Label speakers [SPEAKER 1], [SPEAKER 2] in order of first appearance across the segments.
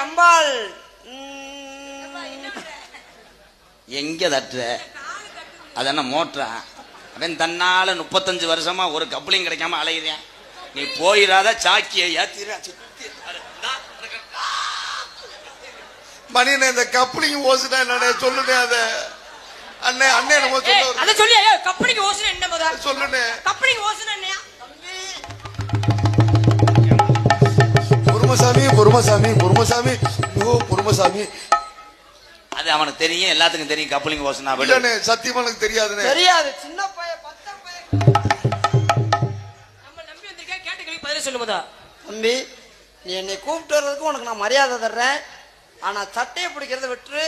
[SPEAKER 1] அம்பாள்
[SPEAKER 2] எங்க தட்டுற? அது என்ன மோட்டரா? அவன் தன்னால 35 வருஷமா ஒரு கப்ளிங் கிடைக்காம அலையுறேன். நீ போயிடாத, சாக்கிய ஏத்திரா.
[SPEAKER 3] மணியனே, இந்த கப்ளிங் ஓசுனா என்னடே சொல்லுனே. அத அண்ணே அண்ணே நம்ம சொல்ல
[SPEAKER 1] அத சொல்லி கப்ளிங் ஓசுனா என்ன போதா
[SPEAKER 3] சொல்லுனே.
[SPEAKER 1] கப்ளிங் ஓசுனா என்னையா?
[SPEAKER 3] பொறுமசாமி பொறுமசாமி பொறுமசாமி ஓ பொறுமசாமி.
[SPEAKER 2] அது அவனுக்கு தெரியும், எல்லாத்துக்கும் தெரியும் கப்ளிங் ஓசுனா.
[SPEAKER 3] இல்லனே, சத்தியமா எனக்கு தெரியாதுனே.
[SPEAKER 1] தெரியாது. சின்ன பையன், பச்சை பையன். நம்ம நம்பி வந்திருக்க, கேட்ட கேள்வி பதில் சொல்லும்போதா. தம்பி, நீ என்னை கூப்பிட்டு வர்றதுக்கு உனக்கு நான் மரியாதை தர்றேன். ஆனா சட்டையை பிடிக்கிறத விட்டு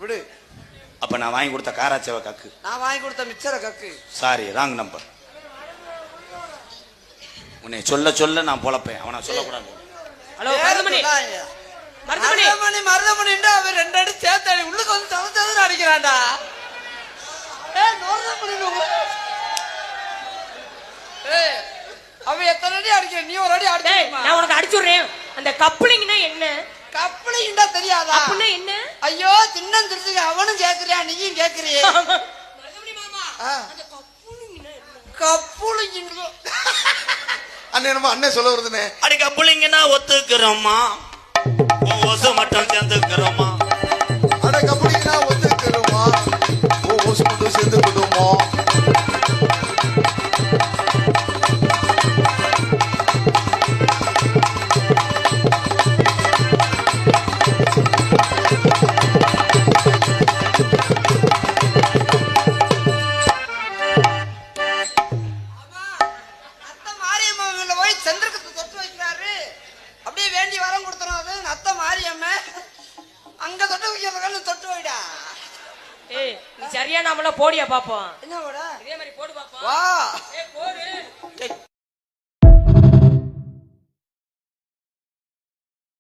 [SPEAKER 1] விடு.
[SPEAKER 2] அப்ப நான் வாங்கி கொடுத்த காராச்சேவ கக்கு,
[SPEAKER 1] நான் வாங்கி கொடுத்த மிச்சர கக்கு.
[SPEAKER 2] Sorry, wrong number. உன்னை சொல்ல சொல்ல நான் பொழப்பேன், அவனை சொல்லக்கூடாது.
[SPEAKER 1] ஹலோ மருதமணி, மருதமணி மருதமணிண்டா அவன் 2 அடி சேர்த்தாடி உள்ளுக்கு வந்து தவச்சது அடிக்கிறான்டா. அவன் எத்தனை அடி அடிக்கிற, நீ ஒரு அடி அடி. நான் உனக்கு அடிச்சுடுறேன். அந்த கப்ளிங்னா என்ன? கப்ளிங்டா தெரியாதா? அப்படின்னா என்ன? ஐயோ, தின்னம் திருத்துக்கு அவனும் கேக்குறியா, நீயும் கேக்குறியே. மருதமணி மாமா, அந்த கப்ளிங்னா என்ன? கப்ளிங்
[SPEAKER 3] அண்ணே நம்ம அண்ணே சொல்ல வருதுனே.
[SPEAKER 2] அடி கப்ளிங்னா ஒத்துக்கிறோமா, ஓசு மட்டும் சேர்ந்துக்கிறோமா?
[SPEAKER 3] அட கப்ளிங்னா ஒத்துக்கிறோமா, ஓசு மட்டும் சேர்ந்துக்கிறோமா?
[SPEAKER 1] சரியா நாமள போடியா பாப்போம். என்ன போடா? இதே மாதிரி போடு பாப்போம். வா. ஏய் போடு.